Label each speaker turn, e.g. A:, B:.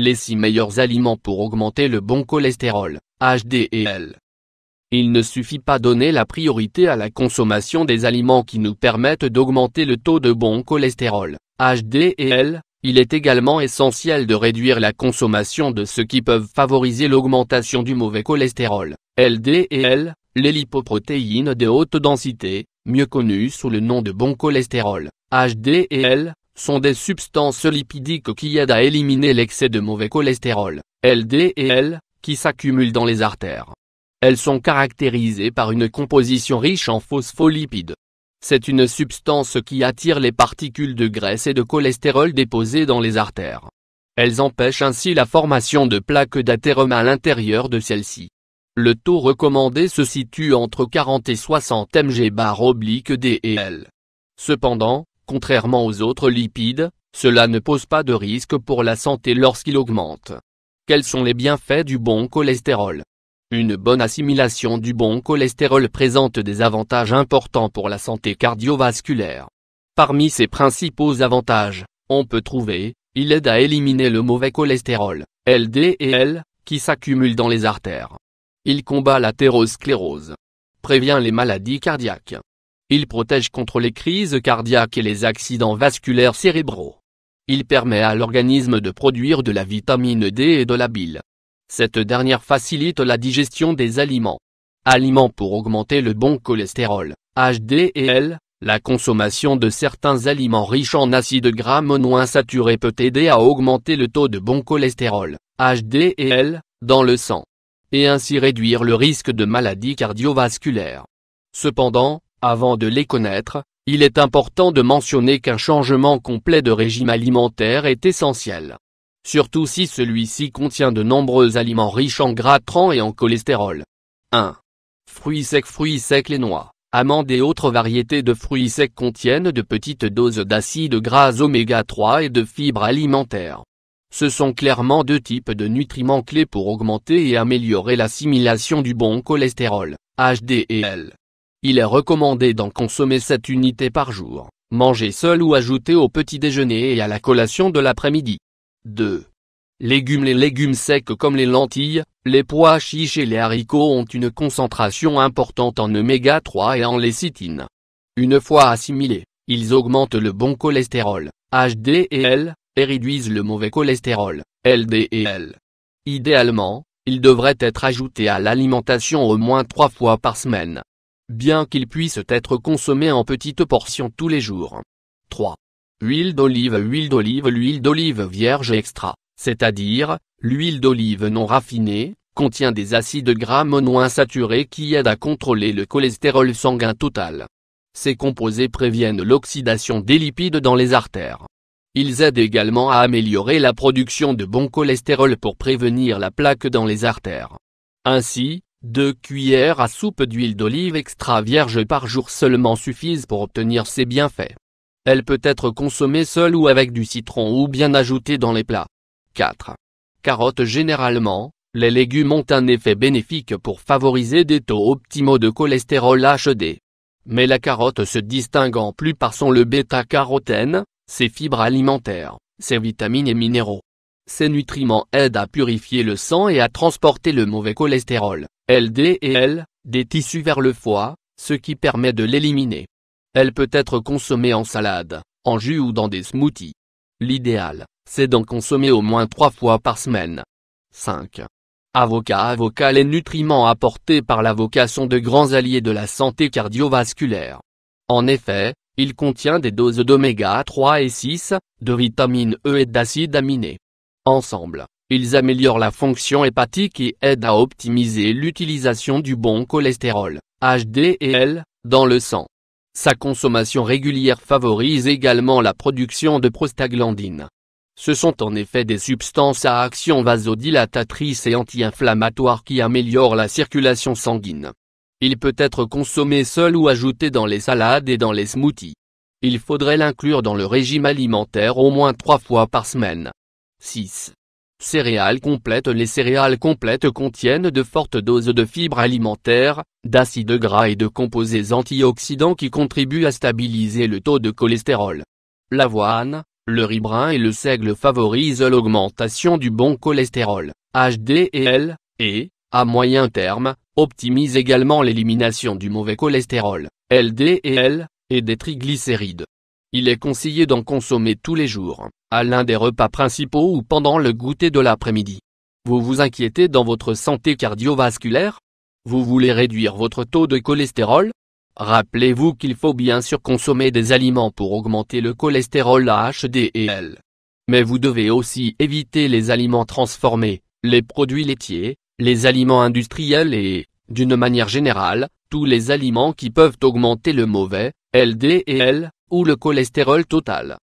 A: Les 6 meilleurs aliments pour augmenter le bon cholestérol, HDL. Il ne suffit pas de donner la priorité à la consommation des aliments qui nous permettent d'augmenter le taux de bon cholestérol, HDL, il est également essentiel de réduire la consommation de ceux qui peuvent favoriser l'augmentation du mauvais cholestérol, LDL, les lipoprotéines de haute densité, mieux connues sous le nom de bon cholestérol, HDL, sont des substances lipidiques qui aident à éliminer l'excès de mauvais cholestérol, LDL, qui s'accumule dans les artères. Elles sont caractérisées par une composition riche en phospholipides. C'est une substance qui attire les particules de graisse et de cholestérol déposées dans les artères. Elles empêchent ainsi la formation de plaques d'athérome à l'intérieur de celles-ci. Le taux recommandé se situe entre 40 et 60 mg/dl. Cependant, contrairement aux autres lipides, cela ne pose pas de risque pour la santé lorsqu'il augmente. Quels sont les bienfaits du bon cholestérol ? Une bonne assimilation du bon cholestérol présente des avantages importants pour la santé cardiovasculaire. Parmi ses principaux avantages, on peut trouver, il aide à éliminer le mauvais cholestérol, LDL, qui s'accumule dans les artères. Il combat l'athérosclérose. Prévient les maladies cardiaques. Il protège contre les crises cardiaques et les accidents vasculaires cérébraux. Il permet à l'organisme de produire de la vitamine D et de la bile. Cette dernière facilite la digestion des aliments. Aliments pour augmenter le bon cholestérol, HDL, la consommation de certains aliments riches en acides gras monoinsaturés peut aider à augmenter le taux de bon cholestérol, HDL, dans le sang. Et ainsi réduire le risque de maladies cardiovasculaires. Cependant, avant de les connaître, il est important de mentionner qu'un changement complet de régime alimentaire est essentiel. Surtout si celui-ci contient de nombreux aliments riches en gras trans et en cholestérol. 1. Fruits secs. Les noix, amandes et autres variétés de fruits secs contiennent de petites doses d'acides gras oméga 3 et de fibres alimentaires. Ce sont clairement 2 types de nutriments clés pour augmenter et améliorer l'assimilation du bon cholestérol, HDL. Il est recommandé d'en consommer 7 unités par jour, manger seul ou ajouter au petit déjeuner et à la collation de l'après-midi. 2. Légumes. Les légumes secs comme les lentilles, les pois chiches et les haricots ont une concentration importante en oméga 3 et en lécithine. Une fois assimilés, ils augmentent le bon cholestérol, HDL, et réduisent le mauvais cholestérol, LDL. Idéalement, ils devraient être ajoutés à l'alimentation au moins 3 fois par semaine. Bien qu'ils puissent être consommés en petites portions tous les jours. 3. Huile d'olive. L'huile d'olive vierge extra, c'est-à-dire, l'huile d'olive non raffinée, contient des acides gras monoinsaturés qui aident à contrôler le cholestérol sanguin total. Ces composés préviennent l'oxydation des lipides dans les artères. Ils aident également à améliorer la production de bon cholestérol pour prévenir la plaque dans les artères. Ainsi, 2 cuillères à soupe d'huile d'olive extra vierge par jour seulement suffisent pour obtenir ces bienfaits. Elle peut être consommée seule ou avec du citron ou bien ajoutée dans les plats. 4. Carottes. Généralement, les légumes ont un effet bénéfique pour favoriser des taux optimaux de cholestérol HD. Mais la carotte se distingue en plus par son bêta-carotène, ses fibres alimentaires, ses vitamines et minéraux. Ces nutriments aident à purifier le sang et à transporter le mauvais cholestérol, LDL, des tissus vers le foie, ce qui permet de l'éliminer. Elle peut être consommée en salade, en jus ou dans des smoothies. L'idéal, c'est d'en consommer au moins 3 fois par semaine. 5. Avocat. Les nutriments apportés par l'avocat sont de grands alliés de la santé cardiovasculaire. En effet, il contient des doses d'oméga 3 et 6, de vitamine E et d'acides aminés. Ensemble, ils améliorent la fonction hépatique et aident à optimiser l'utilisation du bon cholestérol, HDL, dans le sang. Sa consommation régulière favorise également la production de prostaglandines. Ce sont en effet des substances à action vasodilatatrice et anti-inflammatoire qui améliorent la circulation sanguine. Il peut être consommé seul ou ajouté dans les salades et dans les smoothies. Il faudrait l'inclure dans le régime alimentaire au moins 3 fois par semaine. 6. Céréales complètes. Les céréales complètes contiennent de fortes doses de fibres alimentaires, d'acides gras et de composés antioxydants qui contribuent à stabiliser le taux de cholestérol. L'avoine, Le riz brun et le seigle favorisent l'augmentation du bon cholestérol, HDL, et, à moyen terme, optimisent également l'élimination du mauvais cholestérol, LDL, et des triglycérides. Il est conseillé d'en consommer tous les jours, à l'un des repas principaux ou pendant le goûter de l'après-midi. Vous vous inquiétez dans votre santé cardiovasculaire? Vous voulez réduire votre taux de cholestérol? Rappelez-vous qu'il faut bien sûr consommer des aliments pour augmenter le cholestérol HDL. Mais vous devez aussi éviter les aliments transformés, les produits laitiers, les aliments industriels et, d'une manière générale, tous les aliments qui peuvent augmenter le mauvais LDL ou le cholestérol total.